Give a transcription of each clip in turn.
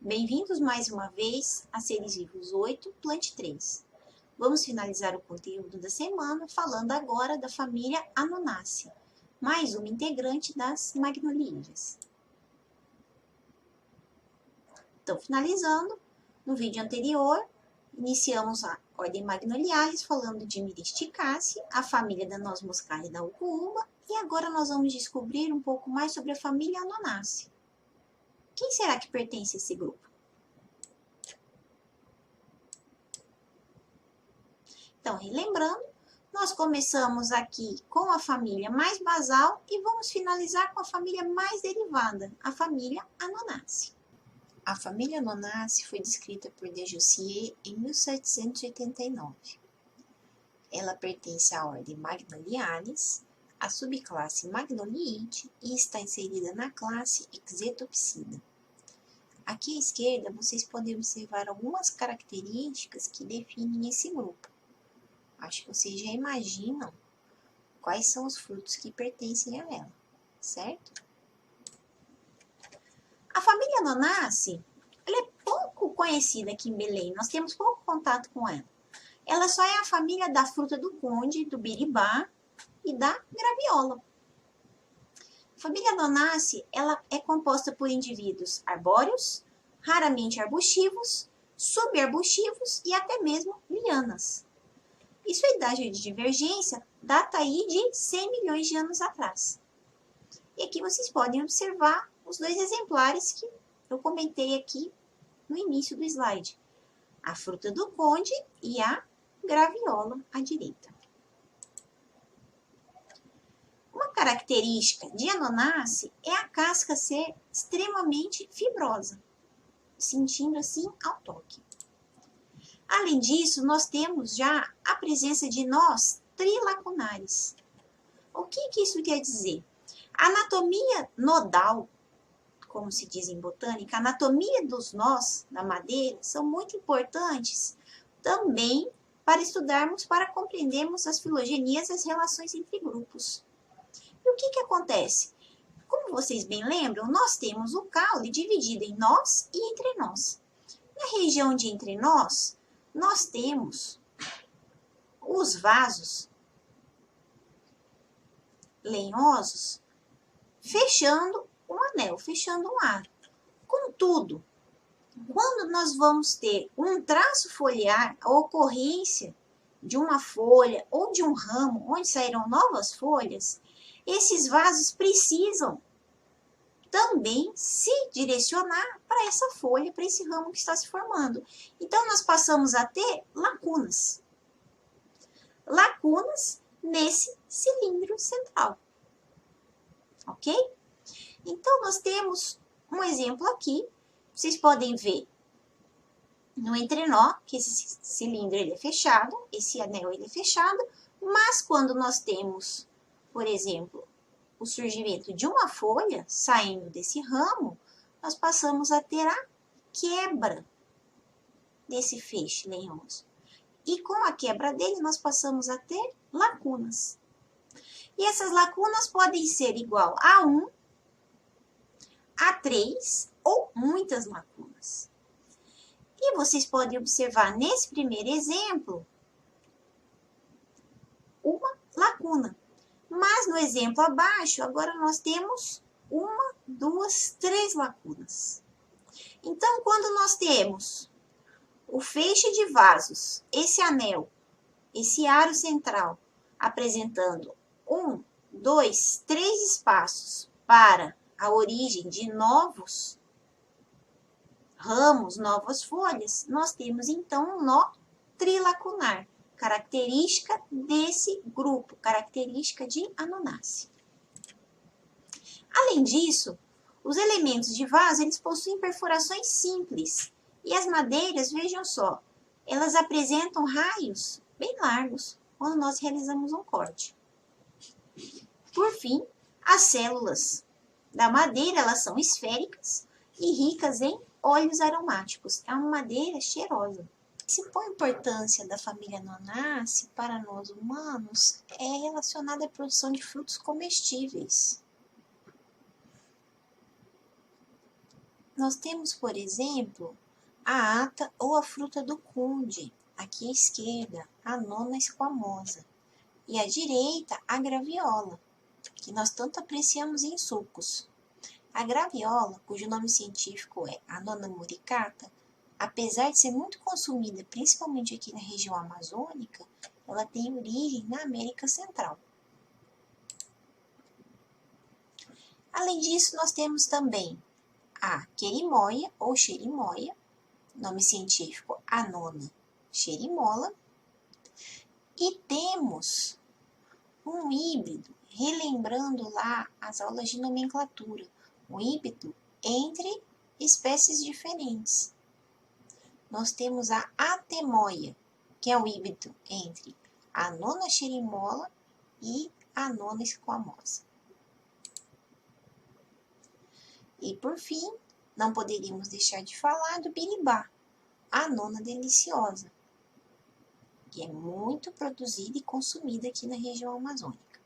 Bem-vindos mais uma vez a Seres Vivos 8, Plante 3. Vamos finalizar o conteúdo da semana falando agora da família Anonaceae, mais uma integrante das Magnoliides. Então, finalizando, no vídeo anterior, iniciamos a ordem Magnoliales falando de Myristicaceae, a família da noz moscada e da ucuúba, e agora nós vamos descobrir um pouco mais sobre a família Anonaceae. Quem será que pertence a esse grupo? Então, relembrando, nós começamos aqui com a família mais basal e vamos finalizar com a família mais derivada, a família Anonaceae. A família Anonaceae foi descrita por De Jussieu em 1789. Ela pertence à ordem Magnoliales, à subclasse Magnoliide e está inserida na classe Exetopsida. Aqui à esquerda, vocês podem observar algumas características que definem esse grupo. Acho que vocês já imaginam quais são os frutos que pertencem a ela, certo? A família Anonaceae, ela é pouco conhecida aqui em Belém, nós temos pouco contato com ela. Ela só é a família da fruta do conde, do biribá e da graviola. A família Anonaceae, ela é composta por indivíduos arbóreos, raramente arbustivos, subarbustivos e até mesmo lianas. E sua idade de divergência data aí de 100 milhões de anos atrás. E aqui vocês podem observar os dois exemplares que eu comentei aqui no início do slide. A fruta do conde e a graviola à direita. Uma característica de Anonaceae é a casca ser extremamente fibrosa, sentindo assim ao toque. Além disso, nós temos já a presença de nós trilacunares. O que isso quer dizer? A anatomia nodal, como se diz em botânica, a anatomia dos nós da madeira são muito importantes também para estudarmos, para compreendermos as filogenias e as relações entre grupos. E o que acontece? Como vocês bem lembram, nós temos o caule dividido em nós e entre nós. Na região de entre nós, nós temos os vasos lenhosos fechando um anel, fechando um aro. Contudo, quando nós vamos ter um traço foliar, a ocorrência de uma folha ou de um ramo onde sairão novas folhas, esses vasos precisam também se direcionar para essa folha, para esse ramo que está se formando. Então, nós passamos a ter lacunas. Lacunas nesse cilindro central. Ok? Então, nós temos um exemplo aqui. Vocês podem ver no entrenó que esse cilindro ele é fechado, esse anel ele é fechado, mas quando nós temos, por exemplo, o surgimento de uma folha saindo desse ramo, nós passamos a ter a quebra desse feixe lenhoso. E com a quebra dele, nós passamos a ter lacunas. E essas lacunas podem ser igual a 1, a 3 ou muitas lacunas. E vocês podem observar nesse primeiro exemplo uma lacuna. Mas no exemplo abaixo, agora nós temos 1, 2, 3 lacunas. Então, quando nós temos o feixe de vasos, esse anel, esse aro central, apresentando 1, 2, 3 espaços para a origem de novos ramos, novas folhas, nós temos então um nó trilacunar, característica desse grupo, característica de Anonaceae. Além disso, os elementos de vaso, eles possuem perfurações simples. E as madeiras, vejam só, elas apresentam raios bem largos quando nós realizamos um corte. Por fim, as células da madeira, elas são esféricas e ricas em óleos aromáticos. É uma madeira cheirosa. A principal importância da família Anonaceae para nós humanos é relacionada à produção de frutos comestíveis. nós temos, por exemplo, a ata ou a fruta do conde, aqui à esquerda, a nona esquamosa, e à direita, a graviola, que nós tanto apreciamos em sucos. A graviola, cujo nome científico é Annona muricata, apesar de ser muito consumida, principalmente aqui na região amazônica, ela tem origem na América Central. Além disso, nós temos também a querimoia ou xerimoia, nome científico Annona xerimola, e temos um híbrido, relembrando lá as aulas de nomenclatura, um híbrido entre espécies diferentes. Nós temos a atemoia, que é o híbrido entre a Annona xerimola e a Annona esquamosa. E por fim, não poderíamos deixar de falar do biribá, a Annona deliciosa, que é muito produzida e consumida aqui na região amazônica.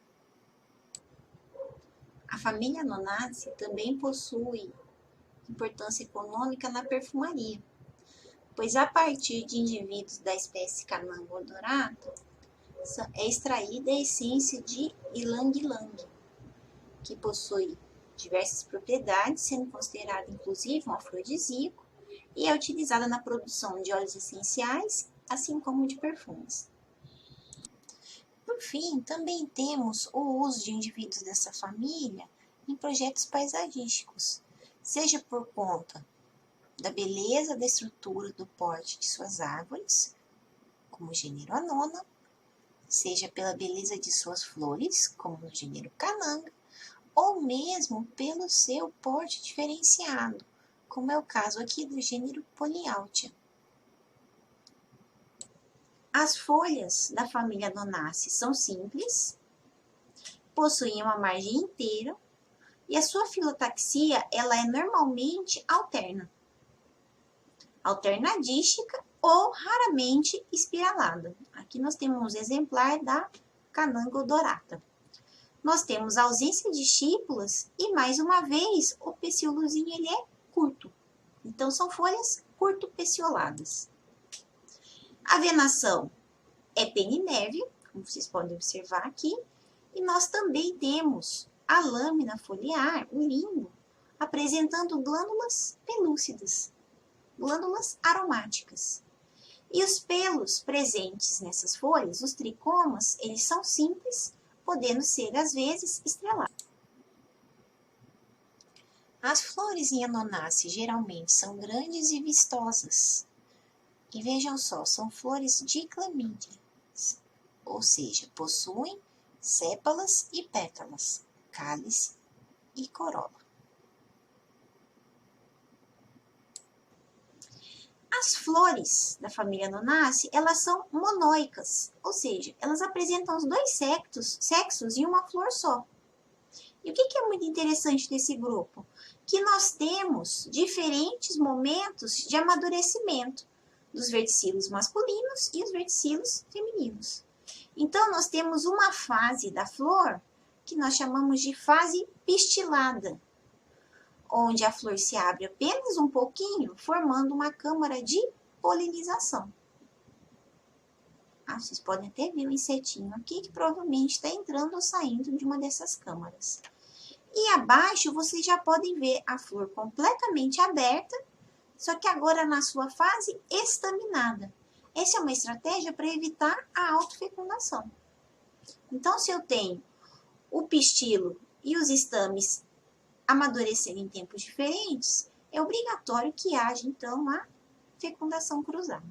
A família Annonaceae também possui importância econômica na perfumaria, pois a partir de indivíduos da espécie Cananga odorata é extraída a essência de ylang-ylang, que possui diversas propriedades, sendo considerada inclusive um afrodisíaco, e é utilizada na produção de óleos essenciais, assim como de perfumes. Por fim, também temos o uso de indivíduos dessa família em projetos paisagísticos, seja por conta da beleza da estrutura do porte de suas árvores, como o gênero Annona, seja pela beleza de suas flores, como no gênero Cananga, ou mesmo pelo seu porte diferenciado, como é o caso aqui do gênero Polyalthia. As folhas da família Annonaceae são simples, possuem uma margem inteira e a sua filotaxia ela é normalmente alternadística ou raramente espiralada. Aqui nós temos um exemplar da Cananga odorata. Nós temos a ausência de estípulas e, mais uma vez, o pecíolozinho ele é curto. Então, são folhas curto-pecioladas. A venação é peninérvia, como vocês podem observar aqui, e nós também temos a lâmina foliar, o limbo, apresentando glândulas pelúcidas, glândulas aromáticas. E os pelos presentes nessas folhas, os tricomas, eles são simples, podendo ser, às vezes, estrelados. As flores em Annonaceae geralmente são grandes e vistosas. E vejam só, são flores diclamídeas, ou seja, possuem sépalas e pétalas, cálice e corola. As flores da família Annonaceae, elas são monóicas, ou seja, elas apresentam os dois sexos em uma flor só. E o que é muito interessante desse grupo? Que nós temos diferentes momentos de amadurecimento dos verticilos masculinos e os verticilos femininos. Então, nós temos uma fase da flor que nós chamamos de fase pistilada, onde a flor se abre apenas um pouquinho, formando uma câmara de polinização. Vocês podem até ver um insetinho aqui que provavelmente está entrando ou saindo de uma dessas câmaras. E abaixo vocês já podem ver a flor completamente aberta, só que agora na sua fase estaminada. Essa é uma estratégia para evitar a autofecundação. Então, se eu tenho o pistilo e os estames amadurecerem em tempos diferentes, é obrigatório que haja, então, a fecundação cruzada.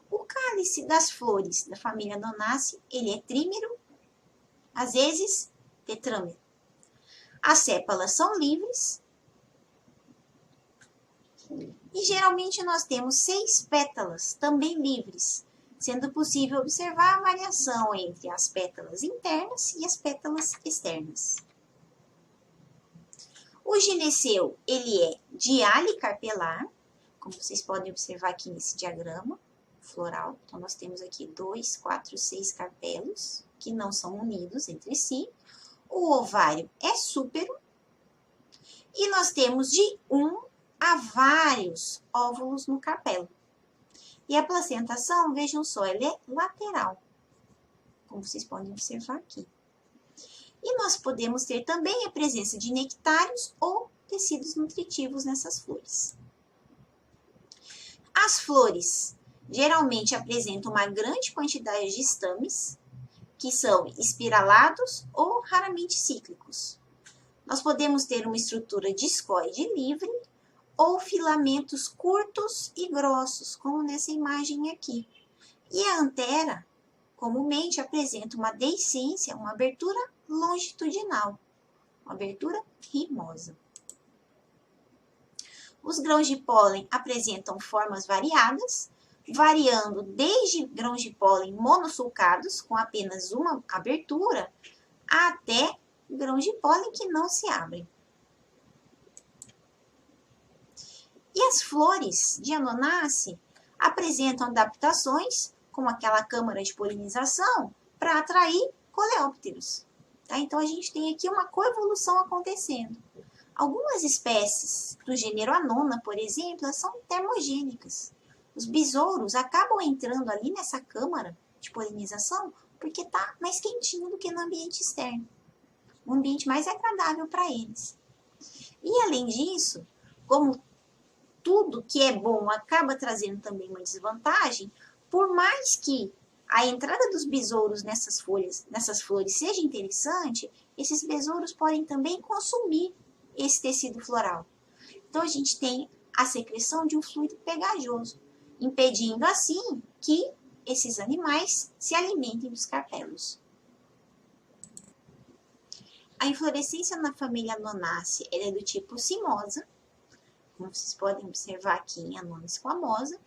O cálice das flores da família Annonaceae, ele é trímero, às vezes tetrâmero. As sépalas são livres e geralmente nós temos 6 pétalas, também livres, sendo possível observar a variação entre as pétalas internas e as pétalas externas. O gineceu, ele é dialicarpelar, como vocês podem observar aqui nesse diagrama floral. Então, nós temos aqui 2, 4, 6 carpelos, que não são unidos entre si. o ovário é súpero e nós temos de 1 a vários óvulos no carpelo. E a placentação, vejam só, ela é lateral, como vocês podem observar aqui. E nós podemos ter também a presença de nectários ou tecidos nutritivos nessas flores. As flores geralmente apresentam uma grande quantidade de estames, que são espiralados ou raramente cíclicos. Nós podemos ter uma estrutura discoide livre ou filamentos curtos e grossos, como nessa imagem aqui. E a antera comumente apresenta uma deiscência, uma abertura longitudinal, uma abertura rimosa. Os grãos de pólen apresentam formas variadas, variando desde grãos de pólen monossulcados, com apenas uma abertura, até grãos de pólen que não se abrem. E as flores de Anonace apresentam adaptações, como aquela câmara de polinização, para atrair coleópteros. Tá? Então, a gente tem aqui uma coevolução acontecendo. Algumas espécies do gênero Anona, por exemplo, são termogênicas. Os besouros acabam entrando ali nessa câmara de polinização porque está mais quentinho do que no ambiente externo. Um ambiente mais agradável para eles. E, além disso, como tudo que é bom acaba trazendo também uma desvantagem, por mais que a entrada dos besouros nessas flores seja interessante, esses besouros podem também consumir esse tecido floral. Então, a gente tem a secreção de um fluido pegajoso, impedindo assim que esses animais se alimentem dos carpelos. A inflorescência na família Anonaceae é do tipo cimosa, como vocês podem observar aqui em Anona esquamosa,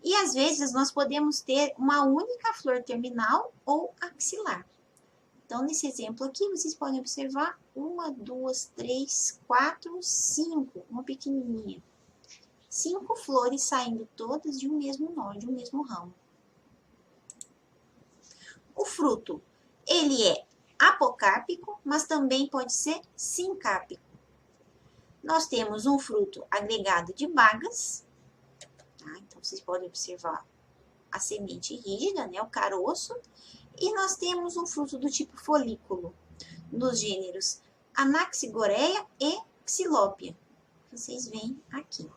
e às vezes nós podemos ter uma única flor terminal ou axilar. Então, nesse exemplo aqui, vocês podem observar 1, 2, 3, 4, 5, uma pequenininha. 5 flores saindo todas de um mesmo nó, de um mesmo ramo. O fruto, ele é apocárpico, mas também pode ser sincárpico. Nós temos um fruto agregado de bagas, tá? Então vocês podem observar a semente rígida, né, o caroço, e nós temos um fruto do tipo folículo, nos gêneros Anaxagoreia e Xilópia, que vocês veem aqui.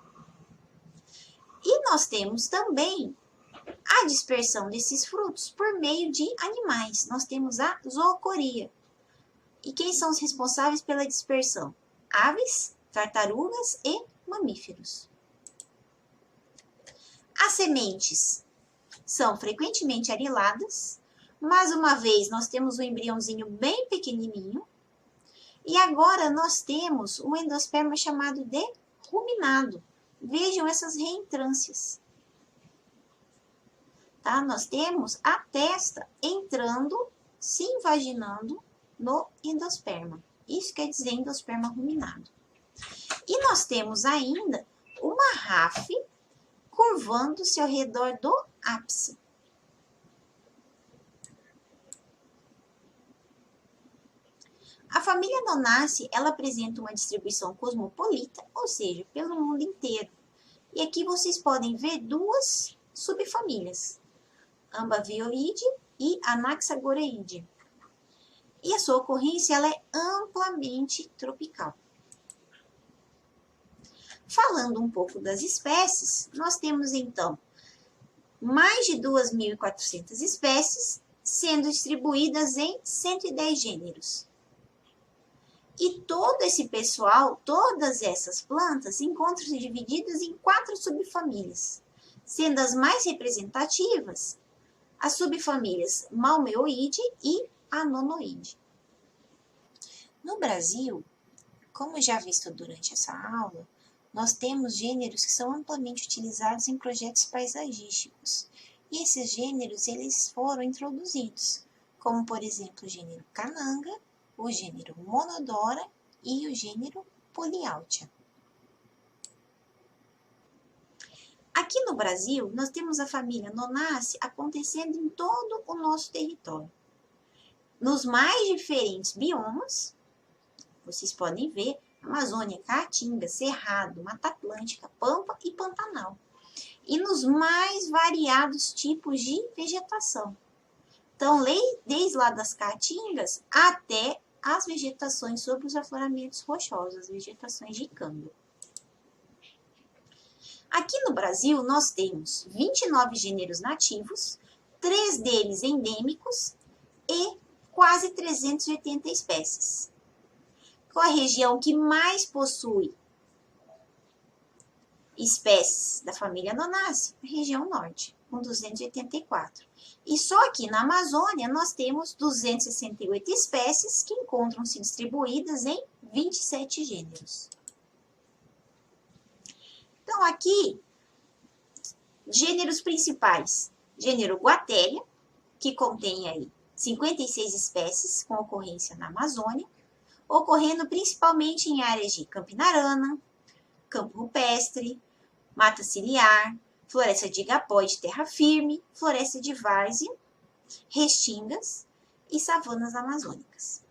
E nós temos também a dispersão desses frutos por meio de animais. Nós temos a zoocoria. E quem são os responsáveis pela dispersão? Aves, tartarugas e mamíferos. As sementes são frequentemente ariladas, mas uma vez nós temos um embriãozinho bem pequenininho, e agora nós temos um endosperma chamado de ruminado. Vejam essas reentrâncias. Tá? Nós temos a testa entrando, se invaginando no endosperma. Isso quer dizer endosperma ruminado. E nós temos ainda uma ráfe curvando-se ao redor do ápice. A família Anonaceae, ela apresenta uma distribuição cosmopolita, ou seja, pelo mundo inteiro. E aqui vocês podem ver duas subfamílias, Ambavioides e Anaxagoreide. E a sua ocorrência ela é amplamente tropical. Falando um pouco das espécies, nós temos então mais de 2.400 espécies, sendo distribuídas em 110 gêneros. E todo esse pessoal, todas essas plantas, encontram-se divididas em 4 subfamílias, sendo as mais representativas as subfamílias Malmeoide e Anonoide. No Brasil, como já visto durante essa aula, nós temos gêneros que são amplamente utilizados em projetos paisagísticos. E esses gêneros eles foram introduzidos, como por exemplo o gênero Cananga, o gênero Monodora e o gênero Polyalthia. Aqui no Brasil, nós temos a família Anonaceae acontecendo em todo o nosso território. nos mais diferentes biomas. Vocês podem ver Amazônia, Caatinga, Cerrado, Mata Atlântica, Pampa e Pantanal. E nos mais variados tipos de vegetação. Então, desde lá das caatingas até as vegetações sobre os afloramentos rochosos, as vegetações de câmbio. Aqui no Brasil, nós temos 29 gêneros nativos, 3 deles endêmicos e quase 380 espécies. Qual a região que mais possui espécies da família Nonaceae? A região norte, com 284. E só aqui na Amazônia nós temos 268 espécies que encontram-se distribuídas em 27 gêneros. Então aqui, gêneros principais. Gênero Guatéria, que contém aí 56 espécies com ocorrência na Amazônia, ocorrendo principalmente em áreas de campinarana, campo rupestre, mata ciliar, floresta de igapó e de terra firme, floresta de várzea, restingas e savanas amazônicas.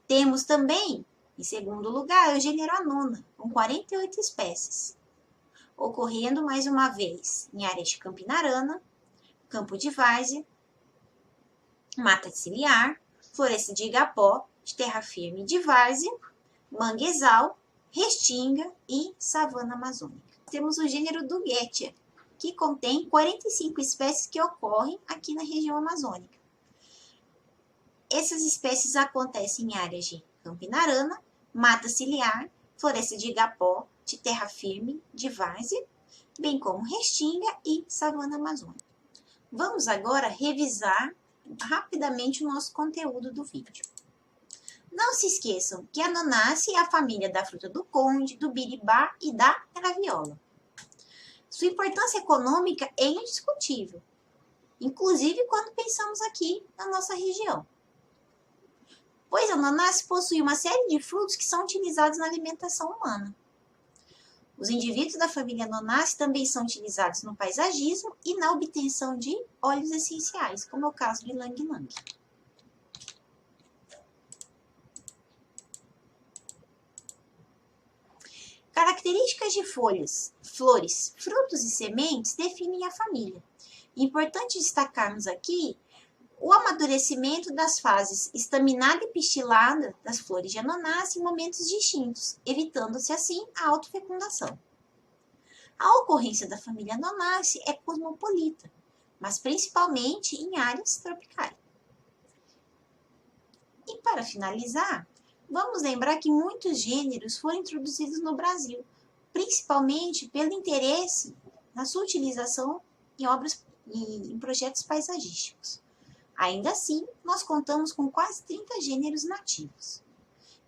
Temos também, em segundo lugar, o gênero Annona, com 48 espécies, ocorrendo mais uma vez em áreas de campinarana, campo de várzea, mata ciliar, floresta de igapó, de terra firme de várzea, manguezal, restinga e savana amazônica. Temos o gênero Duguetia, que contém 45 espécies que ocorrem aqui na região amazônica. Essas espécies acontecem em áreas de campinarana, mata ciliar, floresta de igapó, de terra firme, de várzea, bem como restinga e savana amazônica. Vamos agora revisar rapidamente o nosso conteúdo do vídeo. Não se esqueçam que a Nonaceae é a família da fruta do conde, do biribá e da graviola. Sua importância econômica é indiscutível, inclusive quando pensamos aqui na nossa região. Pois a Nonaceae possui uma série de frutos que são utilizados na alimentação humana. Os indivíduos da família Nonaceae também são utilizados no paisagismo e na obtenção de óleos essenciais, como é o caso do ylang-ylang. Características de folhas, flores, frutos e sementes definem a família. Importante destacarmos aqui o amadurecimento das fases estaminada e pistilada das flores de Nonaceae em momentos distintos, evitando-se assim a autofecundação. A ocorrência da família Nonaceae é cosmopolita, mas principalmente em áreas tropicais. E para finalizar, vamos lembrar que muitos gêneros foram introduzidos no Brasil, principalmente pelo interesse na sua utilização em obras e em projetos paisagísticos. Ainda assim, nós contamos com quase 30 gêneros nativos.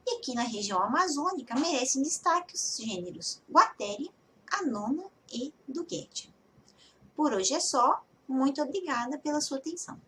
E aqui na região amazônica merecem destaque os gêneros Guatéria, Annona e Duguetia. Por hoje é só. Muito obrigada pela sua atenção.